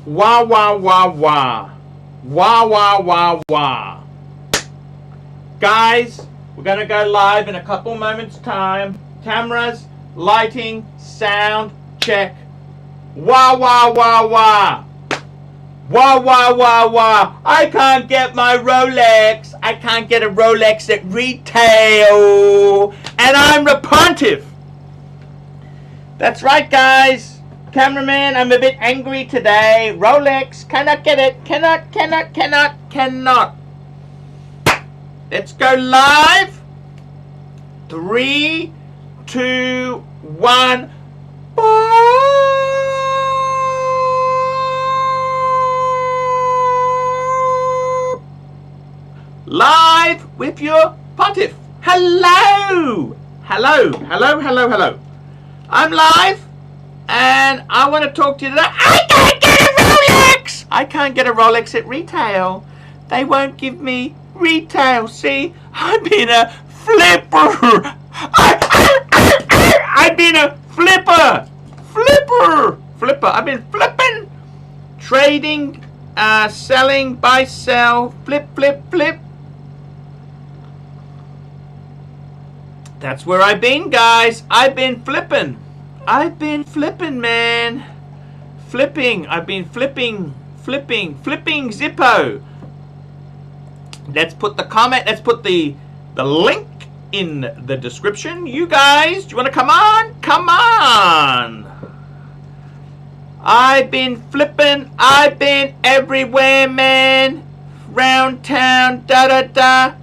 Wah, wah, wah, wah. Wah, wah, wah, wah. Guys, we're going to go live in a couple moments' time. Cameras, lighting, sound, check. Wah, wah, wah, wah. Wah, wah, wah, wah. I can't get my Rolex. I can't get a Rolex at retail. And I'm repentive. That's right, guys. Cameraman, I'm a bit angry today. Rolex, cannot get it. Cannot. Let's go live. 3, 2, 1. Live with your pontiff. Hello. I'm live and I want to talk to you today. I can't get a Rolex. I can't get a Rolex at retail. They won't give me retail. See, I've been a flipper. I've been a flipper. I've been flipping, trading, selling, buy, sell, flip. That's where I've been, guys. I've been flipping, man. I've been flipping Zippo. Let's put the comment, let's put the link in the description. You guys, do you want to come on? Come on. I've been flipping. I've been everywhere, man. Round town, da.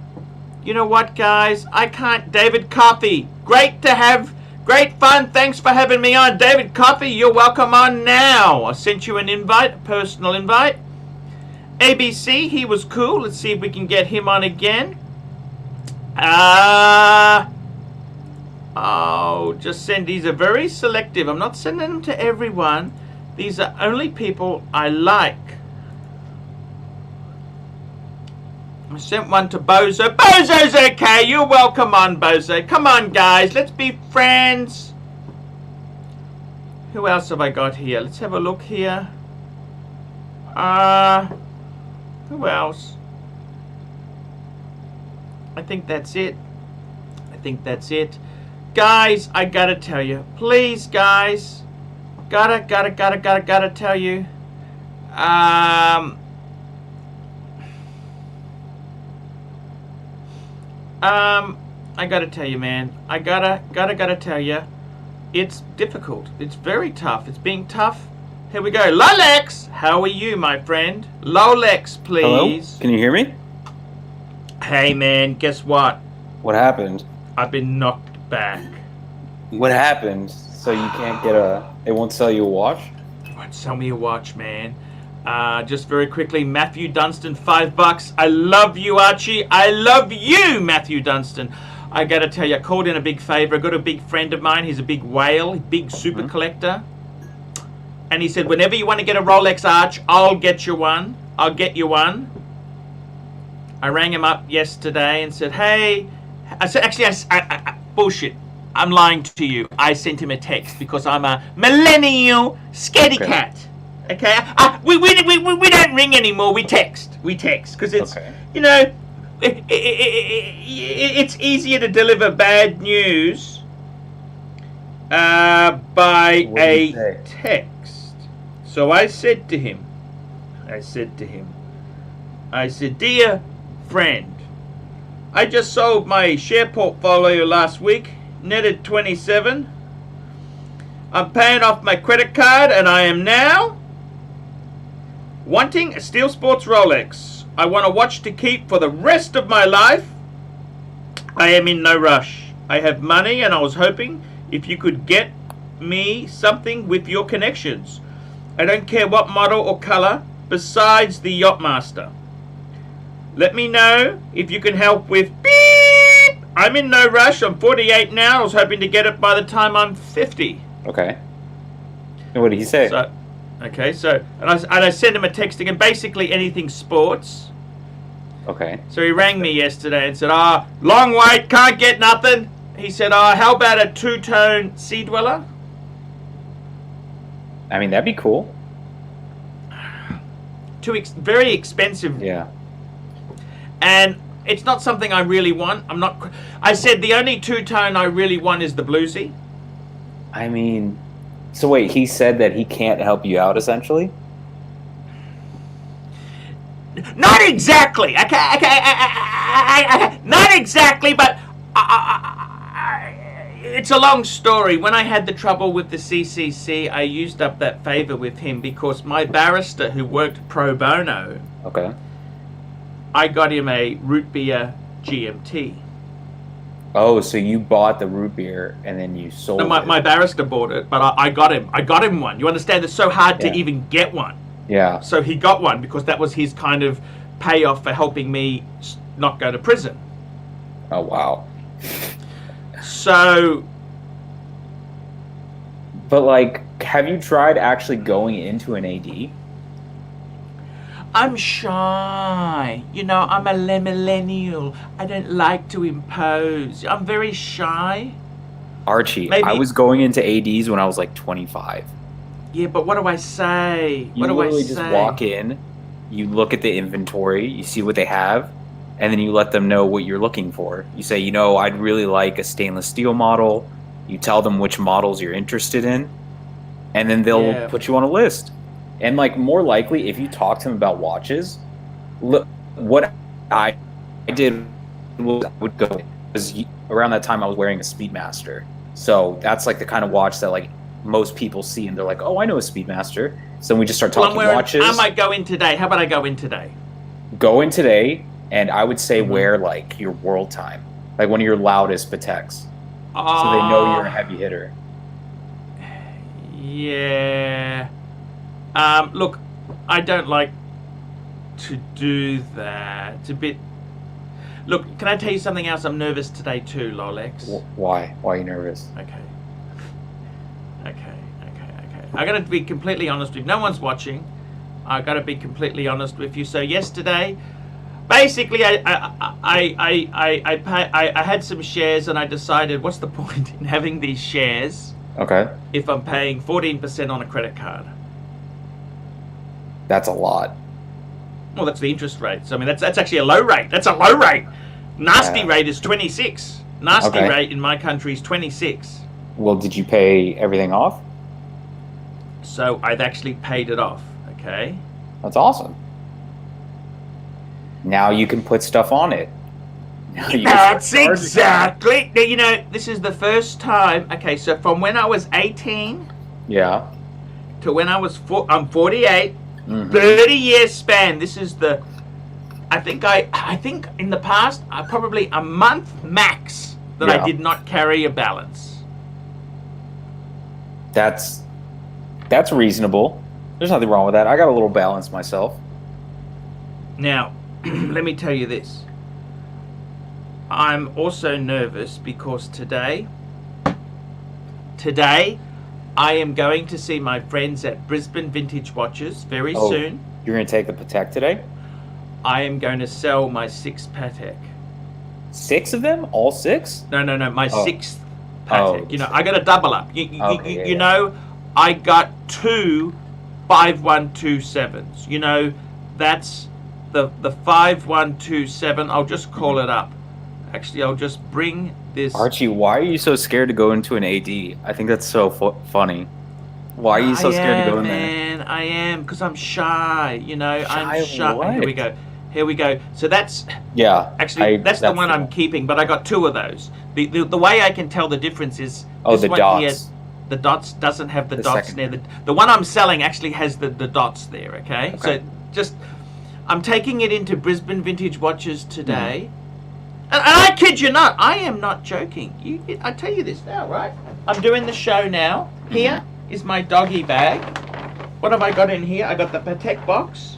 You know what, guys? I can't. David Coffey. Great fun. Thanks for having me on. David Coffey, you're welcome on now. I sent you an invite, a personal invite. ABC, he was cool. Let's see if we can get him on again. Just send. These are very selective. I'm not sending them to everyone. These are only people I like. I sent one to Bozo. Bozo's okay. You're welcome on, Bozo. Come on, guys. Let's be friends. Who else have I got here? Let's have a look here. Who else? I think that's it. Guys, I gotta tell you. Please, guys. Gotta tell you. I gotta tell you, man. I gotta tell you. It's difficult. It's very tough. It's being tough. Here we go. Rolex, how are you, my friend? Rolex, please. Hello? Can you hear me? Hey, man, guess what? What happened? I've been knocked back. What happened? So you can't get they won't sell you a watch? They won't sell me a watch, man. Just very quickly, Matthew Dunstan, $5. I love you, Archie. I love you, Matthew Dunstan. I gotta tell you, I called in a big favor. I got a big friend of mine. He's a big whale, big super collector. And he said, whenever you want to get a Rolex Arch, I'll get you one. I'll get you one. I rang him up yesterday and said, hey. I said, actually, I bullshit. I'm lying to you. I sent him a text because I'm a millennial scaredy cat. Okay, we don't ring anymore. We text because it's you know it's easier to deliver bad news by a text. So I said to him, dear friend, I just sold my share portfolio last week, netted 27. I'm paying off my credit card, and I am now wanting a Steel Sports Rolex. I want a watch to keep for the rest of my life. I am in no rush. I have money and I was hoping if you could get me something with your connections. I don't care what model or color besides the Yachtmaster. Let me know if you can help with beep. I'm in no rush. I'm 48 now. I was hoping to get it by the time I'm 50. Okay. And what did he say? So, and I sent him a text again, basically anything sports. Okay. So he rang me yesterday and said, long wait, can't get nothing. He said, how about a two-tone Sea Dweller? I mean, that'd be cool. very expensive. Yeah. And it's not something I really want. I said the only two-tone I really want is the bluesy. I mean, so wait, he said that he can't help you out, essentially? Not exactly. Not exactly, but it's a long story. When I had the trouble with the CCC, I used up that favor with him because my barrister, who worked pro bono, Okay. I got him a root beer GMT. Oh, so you bought the root beer and then you sold No, my barrister bought it, but I got him one. You understand? It's so hard to even get one. Yeah. So he got one because that was his kind of payoff for helping me not go to prison. Oh, wow. So... But, like, have you tried actually going into an AD? I'm shy. You know, I'm a millennial. I don't like to impose. I'm very shy. Archie, Maybe... I was going into ADs when I was like 25. Yeah, but what do I say? You literally just walk in, you look at the inventory, you see what they have, and then you let them know what you're looking for. You say, you know, I'd really like a stainless steel model. You tell them which models you're interested in, and then they'll put you on a list. And, like, more likely, if you talk to them about watches, look, what I did was I would go, because around that time I was wearing a Speedmaster. So that's, like, the kind of watch that, like, most people see, and they're like, oh, I know a Speedmaster. So then we just start talking watches. I might go in today. How about I go in today? Go in today, and I would say wear, like, your world time. Like, one of your loudest Pateks. So they know you're a heavy hitter. Yeah. Look, I don't like to do that. It's a bit... Look, can I tell you something else? I'm nervous today too, Rolex. Why? Why are you nervous? Okay. I gotta be completely honest with you. No one's watching. I gotta be completely honest with you. So yesterday, basically, I had some shares and I decided, what's the point in having these shares? Okay. If I'm paying 14% on a credit card. That's a lot. Well, that's the interest rate. So I mean, that's actually a low rate. That's a low rate. Nasty rate is 26. Nasty rate in my country is 26. Well, did you pay everything off? So I've actually paid it off. Okay. That's awesome. Now you can put stuff on it. That's exactly. You know, this is the first time. Okay, so from when I was 18. Yeah. To when I was I'm 48. 30-year span. This is the. I think in the past, probably a month max that I did not carry a balance. That's reasonable. There's nothing wrong with that. I got a little balance myself. Now, let me tell you this. I'm also nervous because today I am going to see my friends at Brisbane Vintage Watches very soon. You're going to take the Patek today? I am going to sell my 6 Patek. 6 of them? All 6? No, my 6th Patek. You know, I got to double up. You know, I got 2 5127s. You know, that's the 5127. I'll just call it up. Actually, I'll just bring this. Archie, why are you so scared to go into an AD? I think that's so funny. Why are you so scared to go in there? Man, I am, because I'm shy. You know, I'm shy. What? Here we go. So that's Actually, that's the one I'm keeping, but I got 2 of those. The way I can tell the difference is the dots. Here, the dots doesn't have the dots there. The one I'm selling actually has the dots there. Okay, so just I'm taking it into Brisbane Vintage Watches today. And I kid you not, I am not joking. I tell you this now, right? I'm doing the show now. Here is my doggy bag. What have I got in here? I got the Patek box.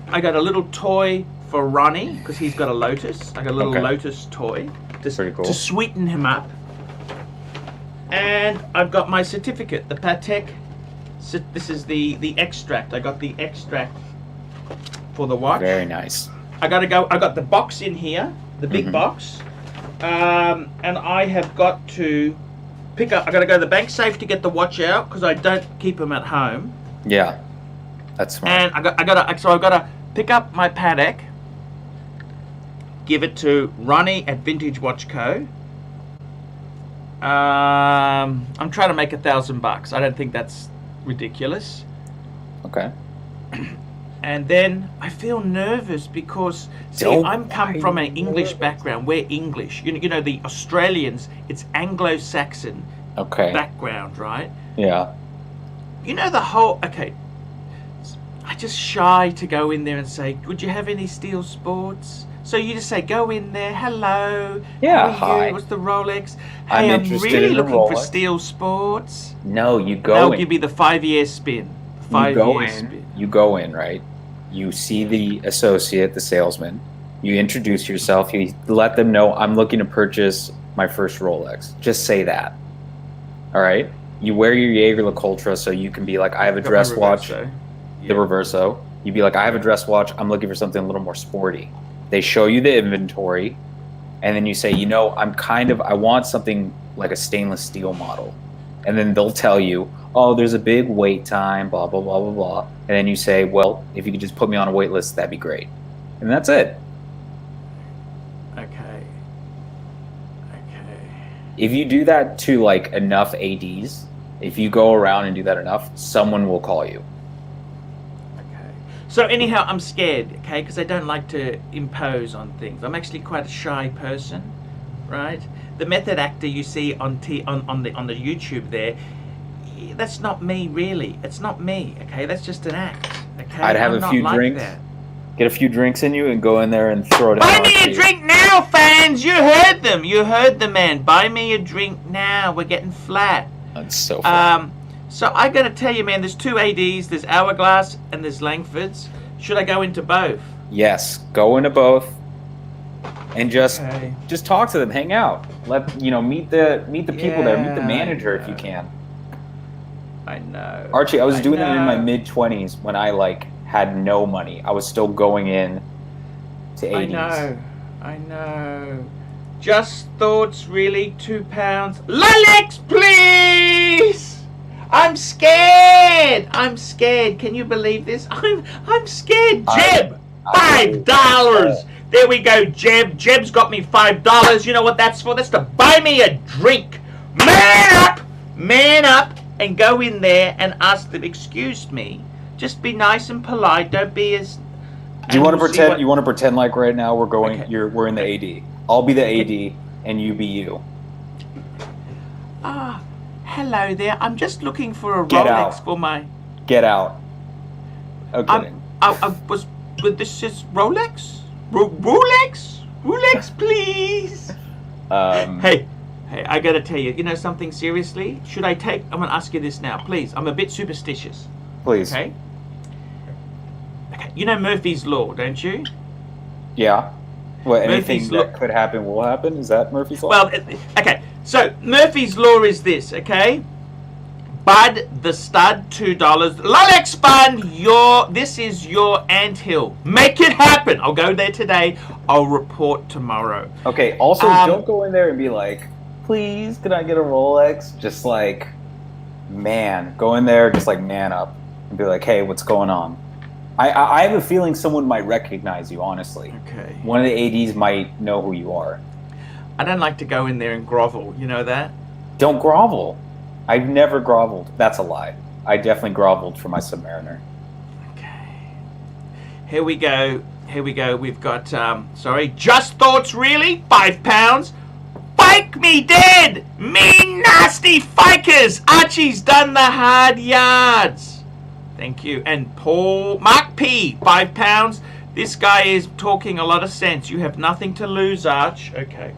I got a little toy for Ronnie, because he's got a Lotus. I got a little Lotus toy. Pretty cool. To sweeten him up. And I've got my certificate, the Patek. This is the extract. I got the extract for the watch. Very nice. I got the box in here, the big box, and I have got to pick up. I got to go to the bank safe to get the watch out because I don't keep them at home. Yeah. That's smart. And I've got to pick up my Patek, give it to Ronnie at Vintage Watch Co. I'm trying to make $1,000. I don't think that's ridiculous. Okay. And then I feel nervous because I'm come from an English background. We're English. You know the Australians. It's Anglo-Saxon background, right? Yeah. You know the whole. Okay. I just shy to go in there and say, "Would you have any steel sports?" So you just say, "Go in there. Hello. Yeah. Hi. What's the Rolex? Hey, I'm really looking for steel sports." No, you go. They'll give you the 5-year spin. You go in, right? You see the associate, the salesman. You introduce yourself. You let them know I'm looking to purchase my first Rolex. Just say that. All right. You wear your Jaeger LeCoultre so you can be like, I have a dress watch. The Reverso. You'd be like, I have a dress watch. I'm looking for something a little more sporty. They show you the inventory, and then you say, I want something like a stainless steel model. And then they'll tell you, oh, there's a big wait time, blah, blah, blah, blah, blah. And then you say, well, if you could just put me on a wait list, that'd be great. And that's it. Okay. If you do that to like enough ADs, if you go around and do that enough, someone will call you. Okay. So anyhow, I'm scared, okay, because I don't like to impose on things. I'm actually quite a shy person, right? The method actor you see on the YouTube there, that's not me really. It's not me, okay? That's just an act, okay? I'd have a few drinks, get a few drinks in you, and go in there and throw it out. Buy me a drink now, fans! You heard them. You heard the man. Buy me a drink now. We're getting flat. That's so funny. So I gotta tell you, man. There's two ADs. There's Hourglass and there's Langford's. Should I go into both? Yes, go into both, and just talk to them, hang out. Meet the people there. Meet the manager if you can. I know. Archie, I was doing that in my mid-20s when I had no money. I was still going in to 80s. I know. Just Thoughts, really? £2. Rolex, please! I'm scared. Can you believe this? I'm scared. Jeb, $5. There we go, Jeb. Jeb's got me $5. You know what that's for? That's to buy me a drink. Man up, and go in there and ask them, excuse me. Just be nice and polite. Don't be as. Do you want to pretend? You want to pretend like right now we're going? Okay. We're in the AD. I'll be the AD, and you be you. Hello there. I'm just looking for a Rolex for my. Get out. Okay. I was. But this is Rolex. Rolex, please. Hey, I gotta tell you. You know something? Seriously, should I take? I'm gonna ask you this now, please. I'm a bit superstitious. Please. Okay. You know Murphy's Law, don't you? Yeah. Well, anything that could happen will happen. Is that Murphy's Law? Well, okay. So Murphy's Law is this, okay? Bud the Stud, $2. Rolex Bun, this is your anthill. Make it happen. I'll go there today. I'll report tomorrow. Okay. Also, don't go in there and be like, please, can I get a Rolex? Just go in there, just man up and be like, hey, what's going on? I have a feeling someone might recognize you, honestly. Okay. One of the ADs might know who you are. I don't like to go in there and grovel. You know that? Don't grovel. I've never groveled. That's a lie. I definitely groveled for my Submariner. Okay. Here we go. We've got, Just Thoughts, really? £5. Fike me dead! Me nasty fikers! Archie's done the hard yards. Thank you. And Mark P, £5. This guy is talking a lot of sense. You have nothing to lose, Arch. Okay.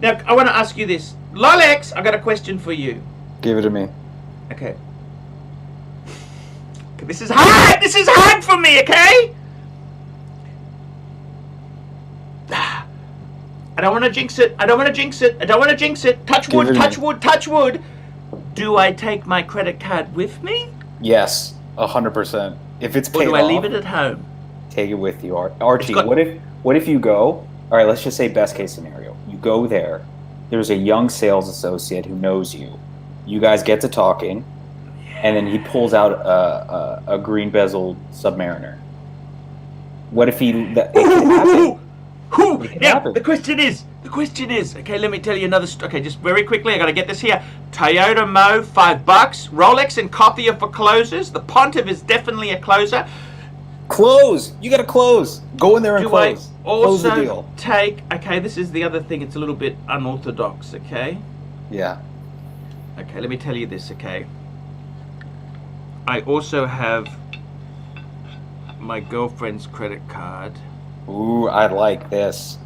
Now, I want to ask you this. Rolex, I got a question for you. Give it to me. Okay. This is hard. This is hard for me, okay? I don't want to jinx it. Touch wood. Do I take my credit card with me? Yes, 100%. If it's paid off, or do I leave it at home? Take it with you, Archie. What if you go? All right, let's just say best case scenario. You go there. There's a young sales associate who knows you. You guys get to talking. and then he pulls out a green bezeled Submariner. What if he? It could happen. It could Now, happen. the question is, okay, let me tell you another okay, just very quickly, I gotta get this here. Toyota Mo, $5. Rolex and Coffee are for closers. The Pontiff is definitely a closer. Close. You gotta close. Go in there and Do close. I Close the also deal. take, okay, this is the other thing, it's a little bit unorthodox, okay? Yeah. Okay, let me tell you this, okay? I also have my girlfriend's credit card. Ooh, I like this.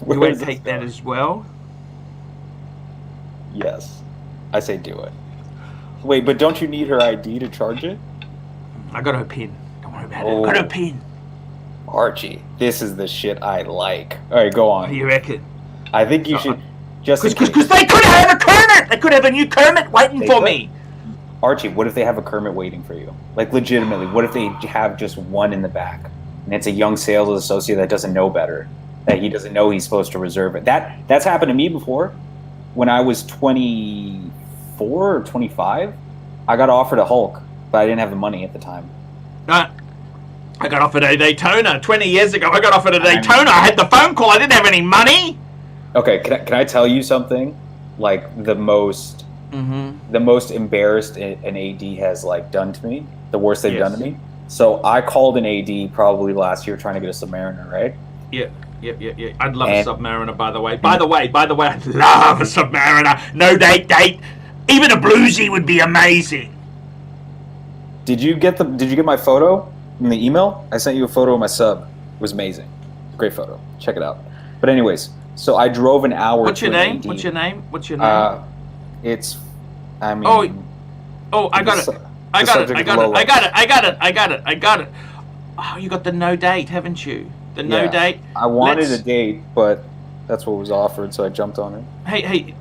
You Where want is to this take that going? as well? Yes. I say do it. Wait, but don't you need her ID to charge it? I got her pin. Don't worry about it. Oh. I got her pin. Archie, this is the shit I like. All right, go What do on. you reckon? I think you should just in case. Because they could have a Kermit! They could have a new Kermit waiting They for could. me! Archie, what if they have a Kermit waiting for you? Like, legitimately, what if they have just one in the back? And it's a young sales associate that doesn't know better. That he doesn't know he's supposed to reserve it. That's happened to me before. When I was 24 or 25, I got offered a Hulk, but I didn't have the money at the time. I got offered a Daytona 20 years ago. I got offered a Daytona. I had the phone call. I didn't have any money. Okay, can I tell you something? Like, the most embarrassed an AD has, like, done to me. The worst they've done to me. So I called an AD probably last year trying to get a Submariner, right? Yeah. I'd love a Submariner, by the way. By the way, I'd love a Submariner. No date. Even a bluesy would be amazing. Did you get my photo in the email? I sent you a photo of my sub. It was amazing. Great photo. Check it out. But anyways, so I drove an hour. What's your to an name? AD. What's your name? It's. I mean. Oh, I got it. I got it. Oh, you got the no date, haven't you? The no date. I wanted a date, but that's what was offered, so I jumped on it. Hey,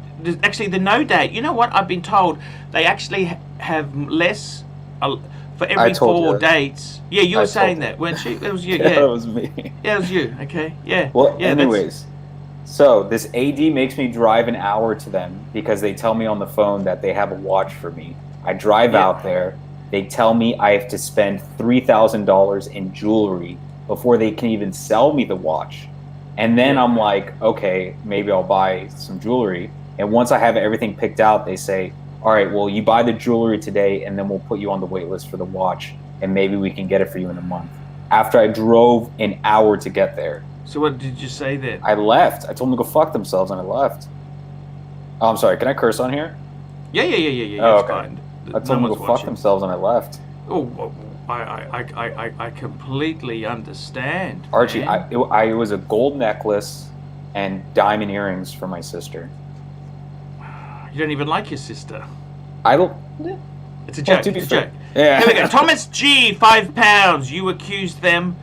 actually, the no date. You know what? I've been told they actually have less for every 4 dates. Yeah, you were saying that, weren't you? It was you. Yeah, that was me. Yeah, it was you. Okay. Yeah. Well, yeah, anyways, so this AD makes me drive an hour to them because they tell me on the phone that they have a watch for me. I drive out there. They tell me I have to spend $3,000 in jewelry before they can even sell me the watch. And then I'm like, okay, maybe I'll buy some jewelry. And once I have everything picked out, they say, all right, well, you buy the jewelry today, and then we'll put you on the wait list for the watch, and maybe we can get it for you in a month. After I drove an hour to get there. So what did you say then? I left. I told them to go fuck themselves, and I left. Oh, I'm sorry. Can I curse on here? Yeah. Oh, It's okay. fine. I told them to go fuck themselves, and I left. Oh, I completely understand. Archie, man. it was a gold necklace and diamond earrings for my sister. You don't even like your sister. I don't. It's a joke. to be It's a fair. joke. Yeah. Here we go. Thomas G, £5. You accused them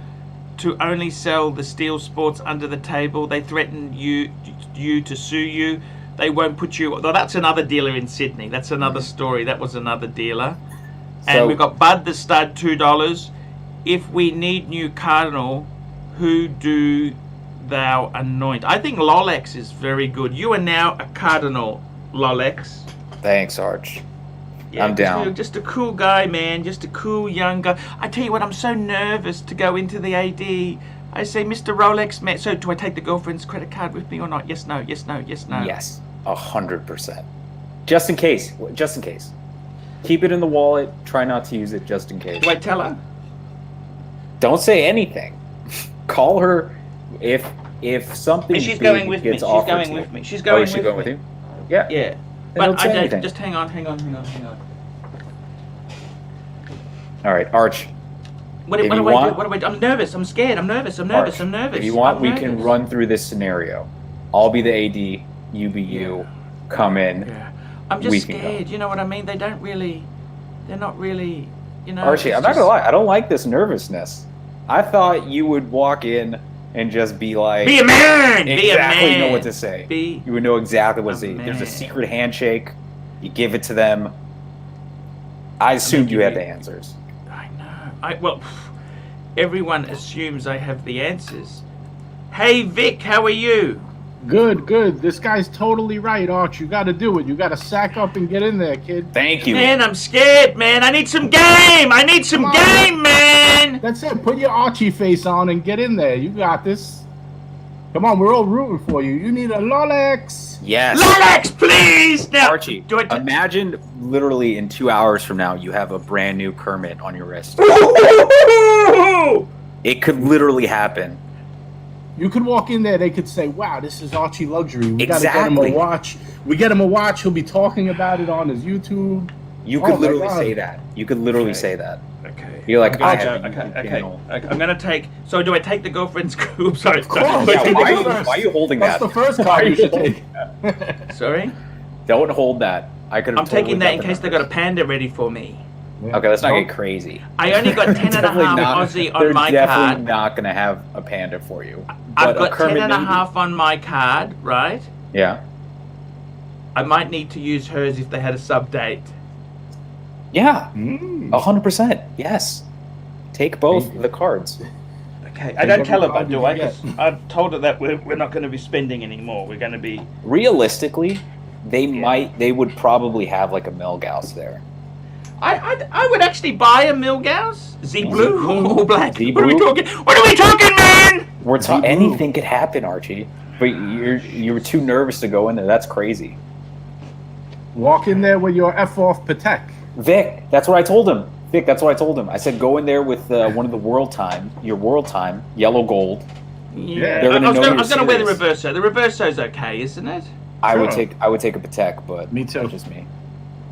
to only sell the steel sports under the table. They threatened you to sue you. They won't put you. Well, that's another dealer in Sydney. That's another story. That was another dealer. And So- we've got Bud the Stud, $2. If we need new cardinal, who do thou anoint? I think Rolex is very good. You are now a cardinal, Rolex. Thanks, Arch. Yeah, I'm down. Just a cool guy, man. Just a cool young guy. I tell you what, I'm so nervous to go into the AD. I say, Mr. Rolex, man. So, do I take the girlfriend's credit card with me or not? Yes, no. Yes, 100%. Just in case. Just in case. Keep it in the wallet. Try not to use it just in case. Do I tell her? Don't say anything. Call her if something. She's big going with me. gets She's offered going to you. with me. She's going is she with going me. with you? Yeah. Yeah. Then But don't say I don't. anything. Just hang on. All right, Arch. What If do I you do? want- What do I do? I'm nervous. I'm scared. I'm nervous. Arch, If you want, I'm we can nervous. run through this scenario. I'll be the AD. You be you. Come in. Yeah. I'm We just can go. scared. You know what I mean? They're not really. You know. Archie, it's I'm not just- gonna lie. I don't like this nervousness. I thought you would walk in and just be like, Be a man. Be a exactly man. know what to say. Be You would know exactly what a to say. There's a man. secret handshake. You give it to them. I assumed you had the answers. I know. Well, everyone assumes I have the answers. Hey Vic, how are you? Good. This guy's totally right, Arch. You got to do it. You got to sack up and get in there, kid. Thank you. Man, I'm scared, man. I need some game. I need some game, man. That's it. Put your Archie face on and get in there. You got this. Come on, we're all rooting for you. You need a Rolex. Yes. Rolex, please. Now, Archie, imagine literally in 2 hours from now you have a brand new Kermit on your wrist. It could literally happen. You could walk in there. They could say, "Wow, this is Archie Luxury. We got to get him Exactly. a watch. We get him a watch. He'll be talking about it on his YouTube." You Oh could my literally God. say that. You could literally Okay. say that. Okay. You're like, I Okay. have a Okay. YouTube Okay. channel. I'm gonna take. So do I take the girlfriend's group? Sorry. Of course. Yeah, why First. are you holding That's that? the first Why card are you should holding take. that? Sorry. Don't hold that. I could have. I'm taking that in case they got a panda ready for me. Okay, let's not get crazy. I only got 10 and a Definitely half not- Aussie They're on my definitely card. not gonna have a panda for you. I've But a got Kermit 10 and a maybe. half on my card, right? Yeah. I might need to use hers if they had a sub date. Yeah. Mm. 100%. Yes. Take both the cards. Okay, I don't tell her, but do I? 'Cause I've told her that we're not going to be spending anymore. We're going to be. Realistically, they would probably have like a Milgauss there. I would actually buy a Milgauss. Z blue blue. or black? Z What are we blue? talking? What are we talking, man? We're Blue. anything could happen, Archie. But you were too nervous to go in there. That's crazy. Walk in there with your F off Patek. Vic, that's what I told him. Vic, that's what I told him. I said go in there with one of the your world time, yellow gold. Yeah. They're gonna I was know going you're to wear the serious. Reverso. The Reverso's okay, isn't it? I would Sure. take a Patek, but Me too. that's just me.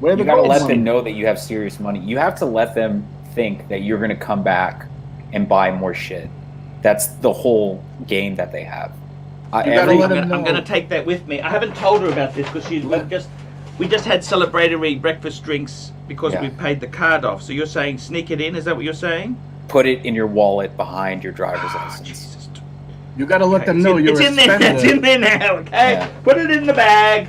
Where the You gotta gold let money? them know that you have serious money. You have to let them think that you're gonna come back and buy more shit. That's the whole game that they have. gotta Every, let 'em I'm know. going to take that with me. I haven't told her about this because we just had celebratory breakfast drinks because Yeah. we paid the card off. So you're saying sneak it in? Is that what you're saying? put it in your wallet behind your driver's license. Jesus. You got to let them It's know in- you're it's a in there. spender. It's in there now. Okay, Yeah. put it in the bag.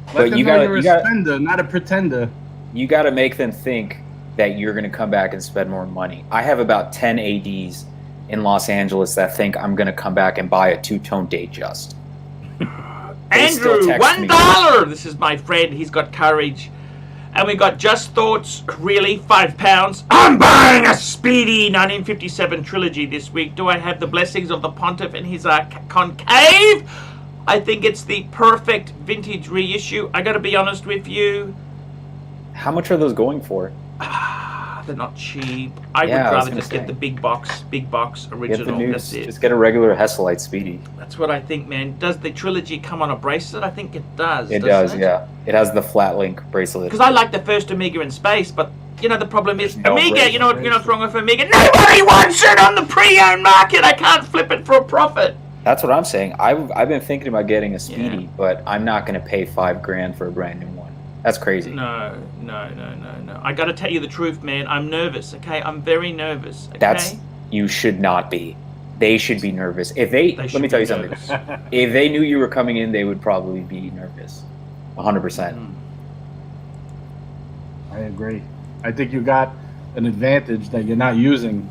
Let But them you know gotta- you're you a gotta- spender, not a pretender. You got to make them think that you're going to come back and spend more money. I have about 10 ADs in Los Angeles that think I'm going to come back and buy a two-tone Datejust. They still Andrew, text me. $1. This is my friend. He's got courage. And we got Just Thoughts, really, £5. I'm buying a speedy 1957 trilogy this week. Do I have the blessings of the Pontiff and his concave? I think it's the perfect vintage reissue. I got to be honest with you. How much are those going for? They're not cheap. I Yeah, I would was rather gonna just say. get the big box Get the original. news. That's it. Just get a regular Hesselite Speedy. That's what I think, man. Does the trilogy come on a bracelet? I think it does. It doesn't does, yeah. It has the flat link bracelet. Because I like the first Amiga in space, but you know the problem is There's no Amiga. bracelet. You know what's wrong with Amiga? Nobody wants it on the pre-owned market. I can't flip it for a profit. That's what I'm saying. I've been thinking about getting a Speedy, Yeah. but I'm not going to pay $5,000 for a brand new one. That's crazy. No. I got to tell you the truth, man. I'm nervous. Okay, I'm very nervous. Okay? That's you should not be. They should be nervous. If they let should me tell be you something. nervous. If they knew you were coming in, they would probably be nervous. 100%. I agree. I think you got an advantage that you're not using.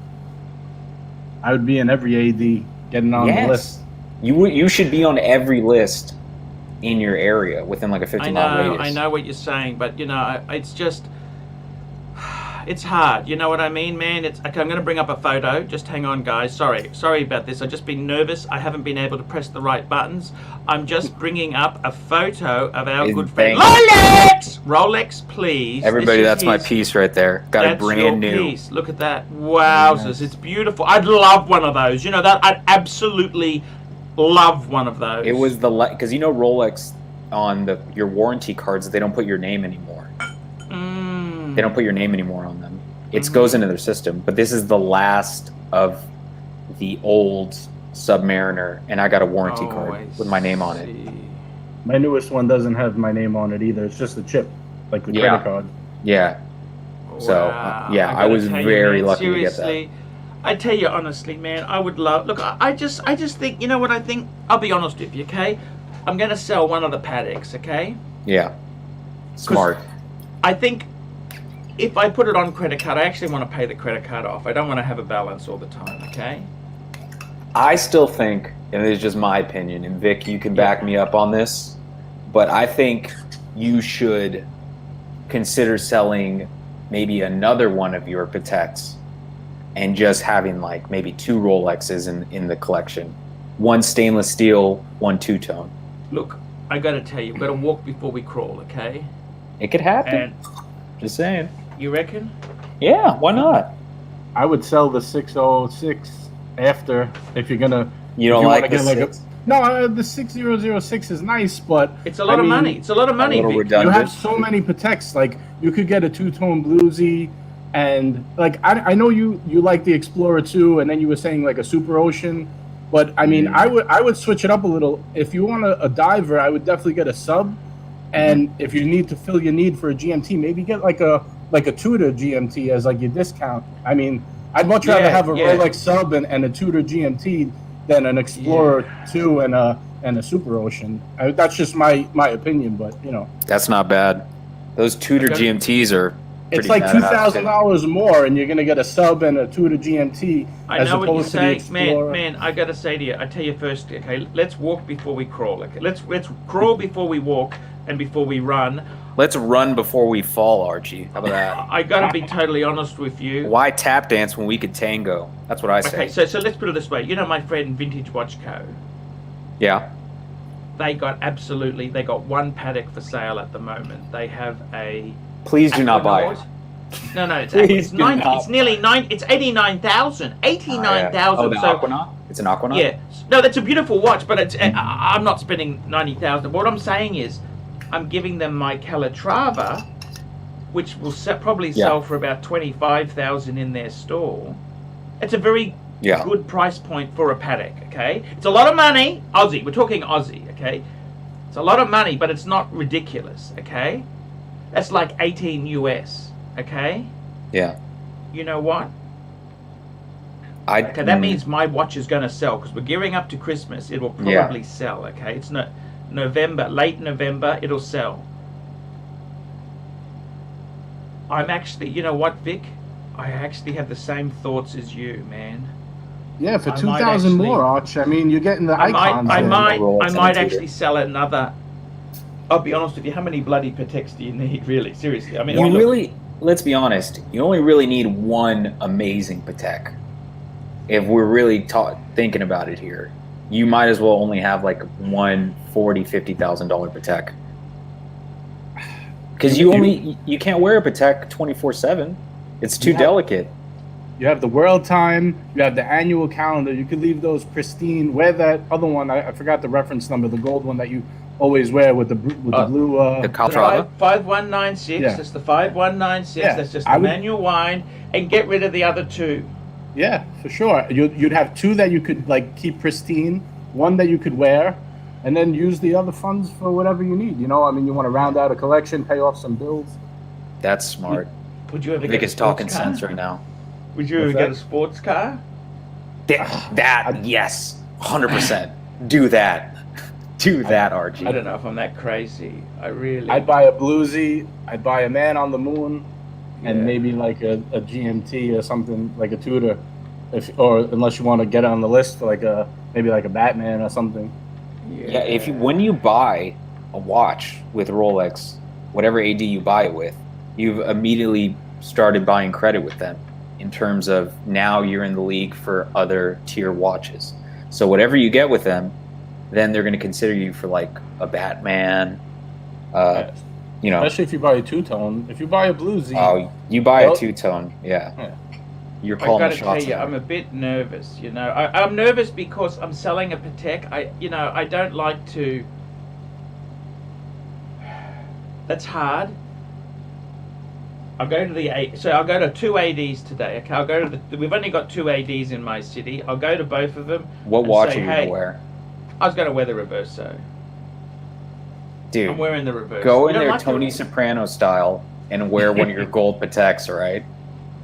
I would be in every AD getting on the list. You should be on every list in your area within like a 50-mile radius. I know what you're saying, but you know, it's just, it's hard. You know what I mean, man? It's okay. I'm going to bring up a photo. Just hang on, guys. Sorry about this. I've just been nervous. I haven't been able to press the right buttons. I'm just bringing up a photo of our good friend Thank Rolex, please. Everybody, This is that's my his- piece right there. Got That's a brand your new. piece. Look at that. Wowzers. Nice. It's beautiful. I'd love one of those. You know that? I'd absolutely love one of those. It was the because you know Rolex on your warranty cards, they don't put your name anymore. They don't put your name anymore on them. It goes into their system. But this is the last of the old Submariner, and I got a warranty card with my name on it. My newest one doesn't have my name on it either. It's just a chip, like the credit card. Yeah. So, yeah, I gotta was tell you, very man, lucky to get that. seriously, I tell you honestly, man, I would love. Look, I just think. You know what I think? I'll be honest with you, okay? I'm gonna sell one of the Pateks, okay? Yeah. Smart. I think if I put it on credit card, I actually want to pay the credit card off. I don't want to have a balance all the time, okay? I still think, and it's just my opinion, and Vic, you can back me up on this, but I think you should consider selling maybe another one of your Pateks and just having like maybe 2 Rolexes in the collection. One stainless steel, one two-tone. Look, I gotta tell you, we've got to walk before we crawl, okay? It could happen. And Just saying. you reckon? Yeah, why not? I would sell the 606 after if you're gonna. You don't if you like wanna the get like six? No, the 6006 is nice, but It's a lot of mean, money. It's a lot of money. little Vic. redundant. You have so many Pateks. Like you could get a two-tone bluesy, and like I know you like the Explorer 2, and then you were saying like a Super Ocean, but I mean I would switch it up a little. If you want a diver, I would definitely get a sub, and if you need to fill your need for a GMT, maybe get like a Tudor GMT as like your discount. I mean, I'd much rather have a Rolex sub and a Tudor GMT than an Explorer 2 and a Super Ocean. That's just my opinion, but you know. That's not bad. Those Tudor GMTs are It's pretty like badass, $2,000 more, and you're gonna get a sub and a Tudor GMT I as know what you're opposed to the saying, Explorer. man. I gotta say to you, I tell you first. Okay, let's walk before we crawl. Okay, let's crawl before we walk and before we run. Let's run before we fall, Archie. How about that? I gotta be totally honest with you. Why tap dance when we could tango? That's what I say. Okay, so let's put it this way. You know my friend Vintage Watch Co. Yeah. They got one Patek for sale at the moment. They have a. Please do not buy it. No, it's Please do 90. not It's nearly 9. It's 89,000. 89,000. Oh, the So Aquanaut? It's an Aquanaut? yeah, no, that's a beautiful watch, but it's I'm not spending 90,000. What I'm saying is, I'm giving them my Calatrava, which will probably sell for about 25,000 in their store. It's a very good price point for a Patek. Okay, it's a lot of money, Aussie. We're talking Aussie. Okay, it's a lot of money, but it's not ridiculous. Okay, that's like 18 US. Okay. Yeah. You know what? Okay, that means my watch is going to sell because we're gearing up to Christmas. It will probably sell. Okay, it's not November, late November. It'll sell. I'm actually, you know what, Vic? I actually have the same thoughts as you, man. Yeah, for 2,000 more, Arch. I mean, you're getting the icons. I might actually sell another. I'll be honest with you. How many bloody Pateks do you need, really? Seriously, I mean, let's be honest. You only really need one amazing Patek. If we're really thinking about it here, you might as well only have like one $40,000-$50,000 Patek. Because you can't wear a Patek 24/7. It's too delicate. You have the world time. You have the annual calendar. You could leave those pristine. Wear that other one. I forgot the reference number. The gold one that you always wear with the blue. The Calatrava. 5196. Yeah. That's the 5196. Yeah. That's just the manual wine, and get rid of the other two. Yeah, for sure. You'd have two that you could like keep pristine, one that you could wear, and then use the other funds for whatever you need. You know, I mean, you want to round out a collection, pay off some bills. That's smart. Would you ever Vic get is talking sense right now. Would you ever get a sports car? Yes, 100%. Do that. Do that, Archie. I don't know if I'm that crazy. I'd buy a bluesy. I'd buy a Man on the Moon, and maybe like a GMT or something like a Tudor, unless you want to get on the list for like maybe like a Batman or something. Yeah, when you buy a watch with Rolex, whatever AD you buy it with, you've immediately started buying credit with them in terms of now you're in the league for other tier watches. So whatever you get with them, then they're going to consider you for like a Batman, you know. Especially if you buy a two-tone. If you buy a bluesy. Oh, you buy a two-tone, yeah. You're calling the shots. I gotta tell you, I'm a bit nervous. You know, I'm nervous because I'm selling a Patek. I don't like to. That's hard. I'll go to two ADs today. Okay, we've only got two ADs in my city. I'll go to both of them. What watch are you gonna wear? I was going to wear the Reverso. Dude, I'm wearing the Reverso. Go in there Tony Soprano style and wear one of your gold Pateks, right?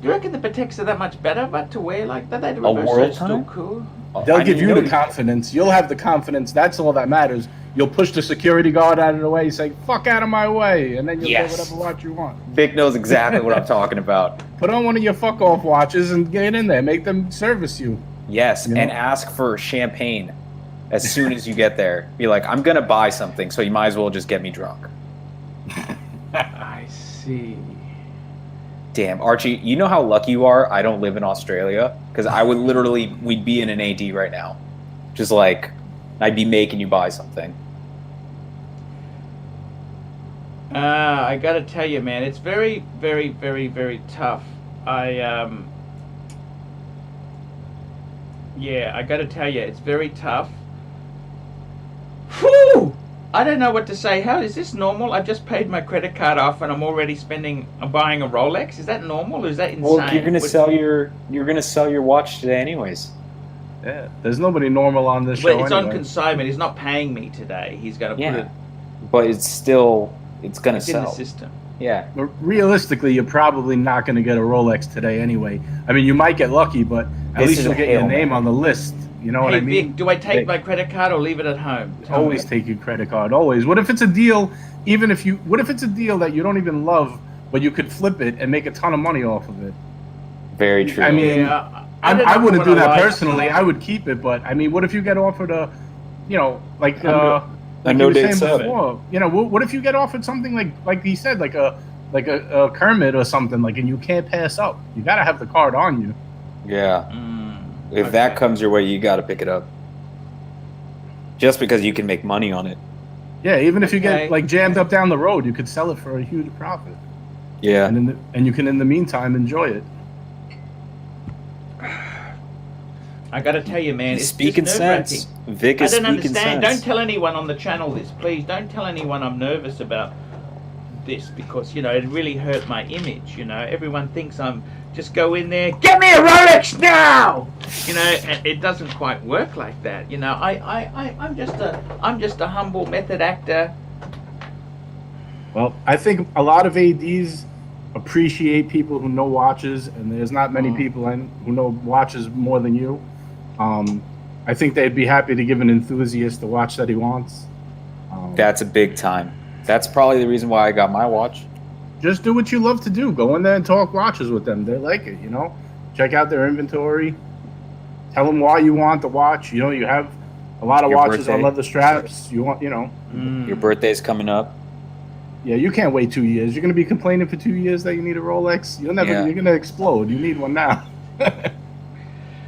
Do you reckon the Pateks are that much better, but to wear like that? The world Reverso's time? still cool. They'll give you the confidence. You'll have the confidence. That's all that matters. You'll push the security guard out of the way, say, fuck out of my way, and then you'll get whatever watch you want. Vic knows exactly what I'm talking about. Put on one of your fuck-off watches and get in there. Make them service you. Yes, You know? and ask for champagne as soon as you get there. Be like, I'm gonna buy something, so you might as well just get me drunk. I see. Damn, Archie, you know how lucky you are I don't live in Australia? Because I would literally, we'd be in an AD right now. Just like, I'd be making you buy something. I gotta tell you, man, it's very, very, very, very tough. Yeah, I gotta tell you, it's very tough. Whew! I don't know what to say. How is this normal? I've just paid my credit card off, and I'm already I'm buying a Rolex. Is that normal, or is that insane? Well, you're gonna sell your watch today, anyways. Yeah, there's nobody normal on this Well, show it's anyway. on consignment. He's not paying me today. He's gonna put it. But it's gonna It's in the sell. system. Yeah. But realistically, you're probably not going to get a Rolex today anyway. I mean, you might get lucky, but at This least is you'll a get your Hail name Mary. on the list. You know what Hey I mean? Vic, do I take Vic. my credit card or leave it at home? Tell me. Always take your credit card. Always. What if it's a deal? What if it's a deal that you don't even love, but you could flip it and make a ton of money off of it? Very true. I mean, Yeah, I don't know wouldn't what do that like. personally. I would keep it, but I mean, what if you get offered a, like A you no were date saying sub. before, what if you get offered something like he said, like a Kermit or something, like, and you can't pass up. You got to have the card on you. Yeah. If Okay. that comes your way, you got to pick it up. Just because you can make money on it. Yeah, even if you Okay. get like jammed up down the road, you could sell it for a huge profit. Yeah. And you can in the meantime enjoy it. I gotta tell you, man, it's Speaking just sense. nerve-wracking. Vic I is don't speaking understand. sense. Don't tell anyone on the channel this, please. Don't tell anyone I'm nervous about this because, it really hurt my image, Everyone thinks I'm just go in there, get me a Rolex now! And it doesn't quite work like that. I'm just a humble method actor. Well, I think a lot of ADs appreciate people who know watches, and there's not many people who know watches more than you. I think they'd be happy to give an enthusiast the watch that he wants. That's a big time. That's probably the reason why I got my watch. Just do what you love to do. Go in there and talk watches with them. They like it, Check out their inventory. Tell them why you want the watch. You have a lot of Your watches on birthday. leather straps. You want, Your birthday's coming up. Yeah, you can't wait 2 years. You're going to be complaining for 2 years that you need a Rolex. You're going to explode. You need one now.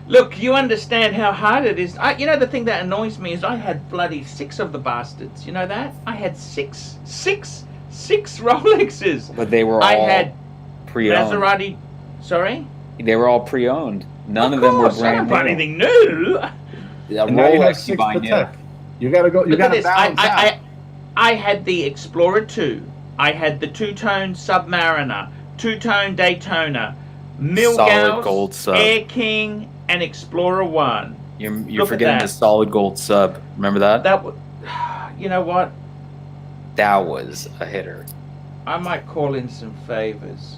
Look, you understand how hard it is. The thing that annoys me is I had bloody 6 of the bastards. You know that? I had six Rolexes. But they were all I had pre-owned. Maserati. Sorry? They were all pre-owned. None of Of them were course, I don't brand buy new. anything new. A And now you have Rolex you 6 buy new. Patek. You got to go. You Look got at to this. balance out. I had the Explorer 2. I had the two-tone Submariner, two-tone Daytona, Solid gold Milgauss, sub. Air King, and Explorer 1. You're Look at forgetting that. the solid gold sub. Remember that? That was, you know what? That was a hitter. I might call in some favors.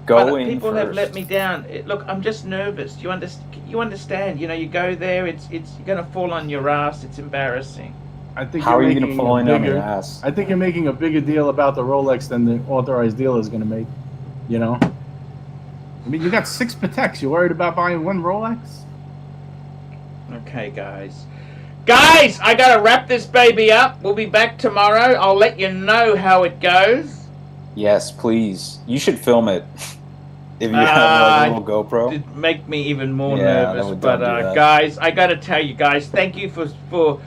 Go But in people first. have let me down. Look, I'm just nervous. You understand? You go there. It's you're gonna fall on your ass. It's embarrassing. I think How are you're you going to making fall a in on bigger- your ass? I think you're making a bigger deal about the Rolex than the authorized dealer is going to make. I mean, you got 6 Pateks. You worried about buying 1 Rolex? Okay, guys. Guys, I gotta wrap this baby up. We'll be back tomorrow. I'll let you know how it goes. Yes, please. You should film it. If you have a little GoPro. It'd make me even more Yeah, nervous. don't But do that. guys, I gotta tell you guys, thank you for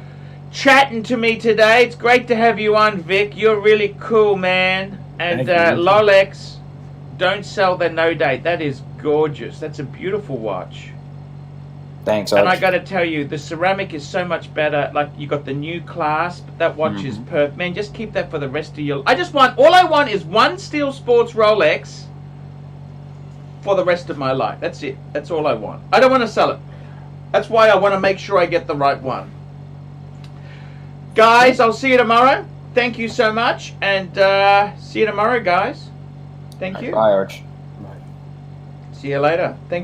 chatting to me today. It's great to have you on, Vic. You're really cool, man. And Thank you. Rolex, don't sell the no date. That is gorgeous. That's a beautiful watch. Thanks, And I Arch. gotta tell you, the ceramic is so much better. Like, you got the new clasp. That watch is perfect. Man, just keep that for the rest of your... all I want is 1 Steel Sports Rolex for the rest of my life. That's it. That's all I want. I don't want to sell it. That's why I want to make sure I get the right one. Guys, I'll see you tomorrow. Thank you so much. And see you tomorrow, guys. Thank you. Bye, Arch. Right. See you later. Thank